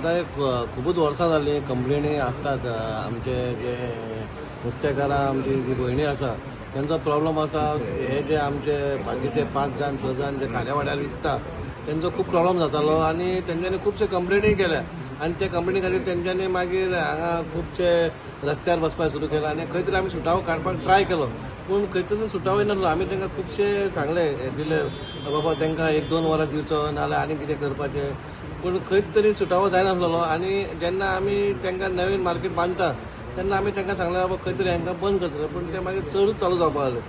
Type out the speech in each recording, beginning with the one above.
आमकां एक खूबच वर्सां जालीं कंप्लेनी आसतात आमचे जे नुस्तेकारां आमची जी भयणी आसा त्यांचो प्रॉब्लेम आसा हे जे आमचे बाकीचे 5 जाण 6 जाण जे खाऱ्या वाड्यार विकता त्यांचो खूब प्रॉब्लेम जातालो आनी तेंच्यांनी खुबशे कंप्लेनी केल्या आनी त्या कंप्लेनी खातीर तेंच्यांनी मागीर हांगा खुबशे रस्त्यार बसपाक सुरू केला आनी खंय तरी आमी सुटावो काडपाक ट्राय केलो पूण खंय तरी सुटावो नासलो आमी तांकां खुबशे सांगले दिले बाबा तांकां 1-2 वरां दिवचो नाल्यार आनी कितें करपाचें पूण खंय तरी सुटावो जायनासलो आनी जेन्ना आमी तांकां नवीन मार्केट बांदता तेन्ना आमी तांकां सांगलें बाबा खंय तरी हांकां बंद करतले पूण ते मागीर चडूच चालू जावपाक लागले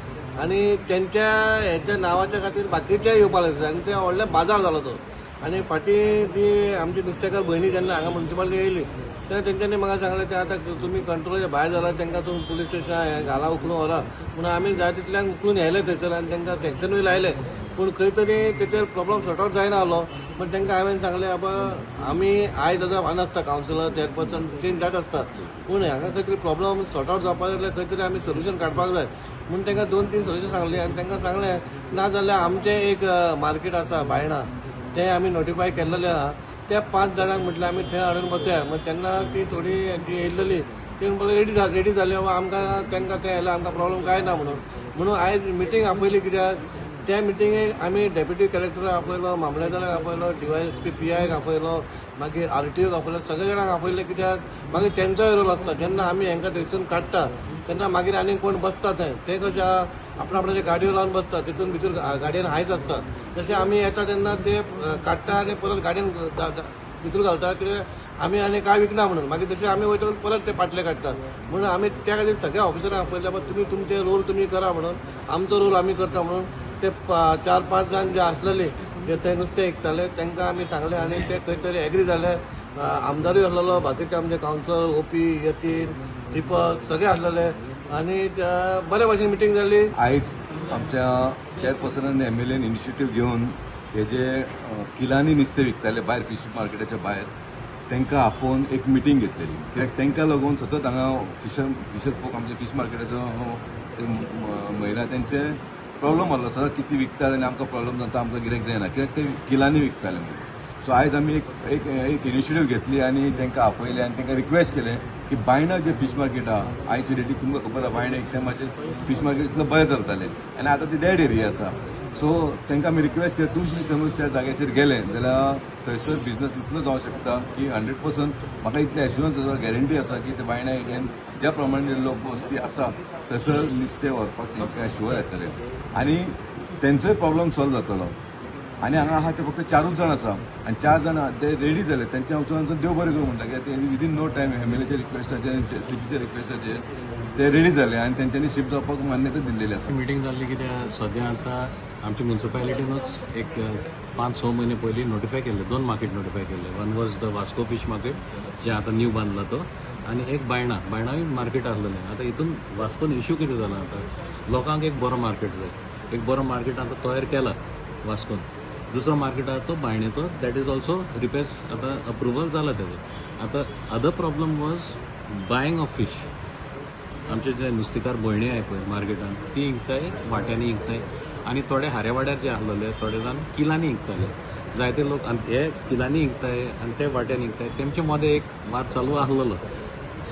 आनी तेंच्या हेच्या नांवाच्या खातीर बाकीचे येवपाक लागले आनी ते व्हडले बाजार जालो तो आनी फाटीं जी आमची नुस्तेकार भयणी जेन्ना हांगा म्युन्सिपालिटी येयली तेन्ना तेंच्यांनी म्हाका सांगलें ते आतां तुमी कंट्रोलाच्या भायर जाल्यार तांकां तुमी पुलीस स्टेशन घाला उखलून व्हरा म्हणून आमी जाय तितल्यांक उखलून व्हेले थंयसर आनी तांकां सॅक्शनूय लायले पूण खंय तरी तेचेर प्रॉब्लम सॉर्ट आउट जायना आसलो पण तांकां हांवें सांगलें बाबा आमी आयज आतां आसता कावन्सिलर चॅरपर्सन चेंज जात आसता पूण हांगा खंय तरी प्रॉब्लम सॉर्ट आउट जावपाक जाल्यार खंय तरी आमी सोल्युशन काडपाक जाय म्हणून तांकां 2-3 सोल्युशन सांगलीं आनी तांकां सांगलें ना जाल्यार आमचें एक मार्केट आसा बायणां ते आमी नोटिफाय केल्लेले आहा त्या 5 जाणांक म्हटलें आमी थंय हाडून बसया मग तेन्ना ती थोडी जी येयल्ली ती म्हणपाक रेडी जाली आमकां तांकां तें येयलें आमकां प्रॉब्लम कांय ना म्हणून आयज मिटींग आपयली कित्याक त्या मिटिंगेक आमी डेप्युटी कलेक्टराक आपयलो मामलेदाराक आपयलो DYSP PIक आपयलो मागीर RTOक आपयलो सगळे जाणांक आपयले कित्याक मागीर तेंचोय रोल आसता जेन्ना आमी हांकां थंयसून काडटा तेन्ना मागीर आनी कोण बसता थंय ते कशें आपणाचे गाडयो लावन बसता तितून भितर गाडयेन हायज आसता तशें आमी येता तेन्ना ते काडटा आनी परत गाडयेन भितर घालता कित्याक आमी आनी काय विकना म्हणून मागीर तशें आमी वयता परत ते पाटले काडटा म्हणून आमी त्या खातीर सगळ्या ऑफिसरांक आपयले बाबा तुमी तुमचे रोल तुमी करा म्हणून आमचो रोल आमी करता म्हणून ते 4-5 जाण जे आसलेले जे थंय नुस्तें विकताले तांकां आमी सांगलें आनी ते खंय तरी एग्री जाले आमदारूय आसलेलो बाकीचे आमचे कावन्सिलर OP यतीन दीपक सगळे आसलेले आनी बरे भशेन मिटींग जाली. आयज आमच्या चॅरपर्सनान MLAन इनिशिएटीव घेवन हे जे किलांनी नुस्तें विकताले भायर फिश मार्केटाच्या भायर तांकां आफोवन एक मिटींग घेतलेली कित्याक तांकां लागून सतत हांगा फिशर फोक आमचे फिश मार्केटाचो महिला तेंचे प्रॉब्लम आसलो सदांच कितें विकतात आनी आमकां प्रॉब्लम जाता आमकां गिरायक जायना कित्याक ते किलांनी विकताले म्हणून सो आयज आमी एक इनिशिएटीव घेतली आनी तांकां आपयलें आनी तांकां रिक्वेस्ट केलें की बायणा जे फिश मार्केट आहा आयचे डेटीक तुमकां खबर आहा बायणा एक टायमाचेर फिश मार्केट इतलें बरें चलतालें आनी आतां ती डेड एरिया आसा सो तांकां आमी रिक्वेस्ट केली तुमी समज त्या जाग्याचेर गेले जाल्यार थंयसर बिझनस इतलो जावंक शकता की 100% म्हाका इतलें एश्युरन्स आसा गॅरंटी आसा की ते बायणा एरियान ज्या प्रमाणे लोक वस्ती आसा थंयसर नुस्तें व्हरपाक तेंकां शुअर येतले आनी तेंचोय प्रॉब्लम सॉल्व जातलो आनी हांगा आहा ते फक्त 4च जाण आसा आनी 4 जाण ते रेडी जाले तेंच्या वचून देव बरें करूं म्हणटा कित्याक ते विदीन नो टायम MLAच्या रिक्वेस्टाचेर आनी CPच्या रिक्वेस्टाचेर ते रेडी जाले आनी तेंच्यांनी शिफ्ट जावपाक मान्यता दिल्लेली आसा. मिटींग जाल्ली कित्याक सद्या आतां आमच्या म्युन्सिपालिटीनूच एक 5-6 म्हयने पयलीं नोटिफाय केल्ले 2 मार्केट नोटिफाय केल्ले one was the Vasco fish market जे आतां न्यू बांदला तो आनी एक बायणाय मार्केट आसलेलें आतां हितून वास्कोन इश्यू कितें जाला आतां लोकांक एक बरो मार्केट जाय एक बरो मार्केट आतां तयार केला वास्कोन दुसरो मार्केट आहा तो बायणेचो दॅट इज ऑल्सो रिपेस आतां अप्रुवल जाला तेजो आतां other problem was buying of fish आमचे जे नुस्तेकार भयणी आहाय पळय मार्केटान ती विकताय वाट्यांनी विकताय आनी थोडे हाऱ्या वाड्यार जे आसलेले थोडे जाण किलांनी विकताले जायते लोक हे किलांनी विकताय आनी ते वाट्यांनी विकताय तेमचे मदें एक वाद चालू आसलेलो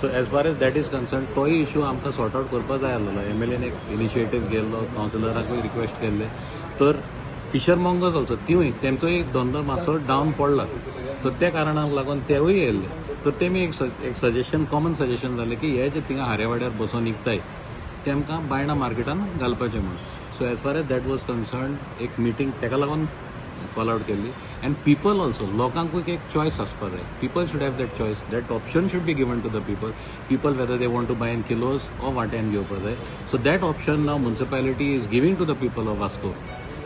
so as far as that is concern तोय इश्यू आमकां सॉर्ट आउट करपा जाय आसलेलो MLAन एक इनिशिएटीव गेल्लो कावन्सिलराकूय रिक्वेस्ट केल्ले तर फिशर मॉंगर्स ऑल्सो तिवूय तेंचोय एक धंदो मातसो डावन पडला तर त्या कारणाक लागून तेवूय येयल्ले तर तेमी एक सजेशन कॉमन सजेशन जालें की हे जे थिंगा हाऱ्या वाड्यार बसून विकताय तेमकां बायणा मार्केटान घालपाचें म्हणून so as far as that was concern एक मिटींग तेका लागून कॉल आउट केल्ली अँड पीपल ऑल्सो लोकांकूय एक चॉयस आसपा जाय people should have that choice that option should be given to the people whether they want to buy in kilos or वाट्यान घेवपा जाय सो दॅट ऑप्शन नाव municipality is giving to the people of Vasco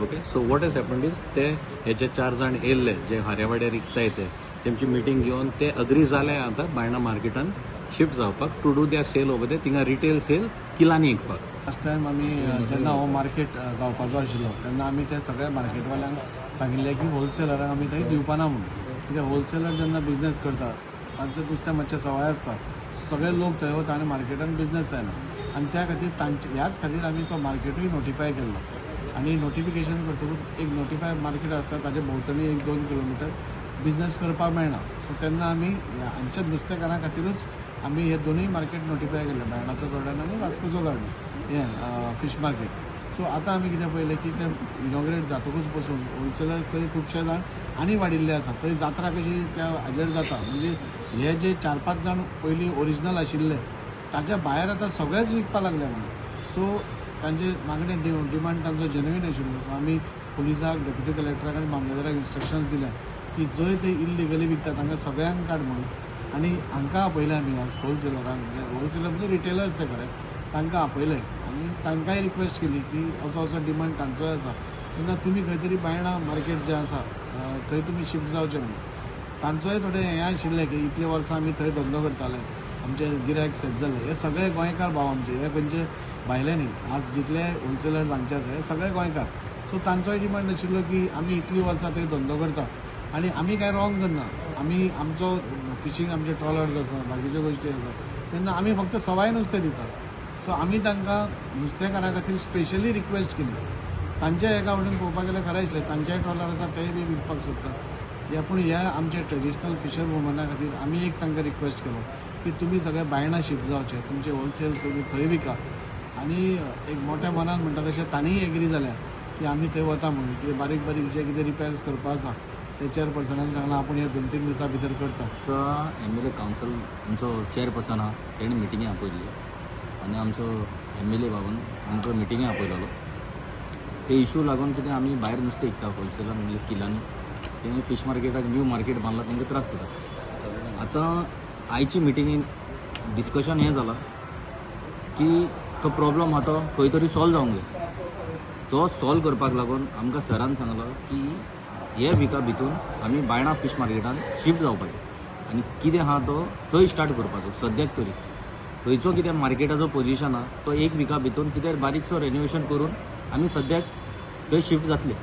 okay so what has happened is ते हेचे 4 जाण येयल्ले जे हाऱ्या वाड्यार विकताय ते तेमची मिटींग घेवन ते अग्री जाले आतां बायणा मार्केटान शिफ्ट जावपाक टू डू द्या सेल ओवर दे थिंगा रिटेल सेल किलांनी विकपाक. लास्ट टायम आमी जेन्ना हो मार्केट जावपाचो आशिल्लो तेन्ना आमी ते सगळ्या मार्केटवाल्यांक सांगिल्लें की होलसेलरांक आमी थंय दिवपाना म्हणून कित्याक होलसेलर जेन्ना बिझनेस करता तांचे नुस्तें मातशें सवाय आसता सगळे लोक थंय वता आनी मार्केटान बिझनेस जायना आनी त्या खातीर ह्याच खातीर आमी तो मार्केटूय नोटिफाय केल्लो आनी नोटिफिकेशन करतकूच एक नोटिफाय मार्केट आसता ताजे भोंवतणी 1-2 किलोमिटर बिझनेस करपाक मेळना. सो तेन्ना आमी हांच्या नुस्तेकारां खातीरूच आमी हे दोनूय मार्केट नोटिफाय केले, बायणाचो गार्डन आनी वास्कोचो गार्डन हें फीश मार्केट. सो आतां आमी कितें पळयलें की तें इनॉग्रेट जातकूच पसून होलसेलर्स थंय खुबशे जाण आनी वाडिल्ले आसा. थंय जात्रा कशी त्या हाजेर जाता, म्हणजे हे जे 4-5 जाण पयलीं ओरिजिनल आशिल्ले ताच्या भायर आतां सगळेच विकपाक लागले म्हणून. सो तांचे मागणे डिमांड तांचो जेन्युइन आशिल्लो. सो आमी पुलिसाक, डेप्युटी कलेक्टराक आनी मामलेदाराक इन्स्ट्रक्शन्स दिल्या की जंय ते इल्लिगली विकता तांकां सगळ्यांक काड म्हणून. आनी हांकां आपयलें आमी आज होलसेलरांक, होलसेलर म्हणजे रिटेलर्स ते खरे, तांकां आपयले आनी तांकांय रिक्वेस्ट केली की असो असो डिमांड तांचोय आसा, तेन्ना तुमी खंय तरी बायणां मार्केट जें आसा थंय तुमी शिफ्ट जावचें म्हणून. तांचोय थोडें हें आशिल्लें की इतले वर्सां आमी थंय धंदो करताले, आमचे गिरायक सेट जाले. हे सगळे गोंयकार भाव आमचे, हे खंयचे भायले न्ही. आज जितले होलसेलर हांगचे आसा हे सगळे गोंयकार. सो तांचोय डिमांड आशिल्लो की आमी इतलीं वर्सां थंय धंदो करता आनी आमी कांय रॉंग करना. आमी आमचो फिशींग, आमचे ट्रॉलर्स आसा, बाकीच्यो गोश्टी आसा, तेन्ना आमी फक्त सवाय नुस्तें दिता. सो आमी तांकां नुस्तेकारां खातीर स्पेशली रिक्वेस्ट केली. तांच्या एका वटेन पळोवपाक गेल्यार खरें आसलें, तांचेय ट्रॉलर आसा तेय बी विकपाक सोदतात. पूण ह्या आमचे ट्रेडिशनल फिशर वुमना खातीर आमी एक तांकां रिक्वेस्ट केलो की तुमी सगळे बायणां शिफ्ट जावचे, तुमचे होलसेल तुमी थंय विका. आनी एक मोठ्या मनान म्हणटा तशें तांणीय एग्री जाल्या की आमी थंय वता म्हणून. कितें बारीक बारीक जे कितें रिपेर्स करपा आसा ते चेअरपर्सनान सांगलां आपूण हे 2-3 दिसां भितर करता. MLA कावन्सिल आमचो चेअरपर्सन आहा तेणें मिटिंगे आपयल्ली आनी आमचो MLA बाबून आमकां मिटिंगे आपयलेलो. ते इशू लागून कितें आमी भायर नुस्तें विकता होलसेलान म्हणजे किलांनी, तें फीश मार्केटाक न्यू मार्केट बांदलां तांकां त्रास जाता. आतां आयची मिटिंगेन डिस्कशन हें जालां की तो प्रॉब्लम आहा तो खंय तरी सॉल्व जावंक जाय. तो सॉल्व करपाक लागून आमकां सरान सांगलां की हे विका भितून आमी बायणा फीश मार्केटान शिफ्ट जावपाचें आनी कितें आहा तो थंय स्टार्ट करपाचो. सद्याक तरी थंयचो कितें मार्केटाचो पोजिशन आहा तो 1 विका भितून कितें बारीकसो रेनोवेशन करून आमी सद्याक थंय शिफ्ट जातले.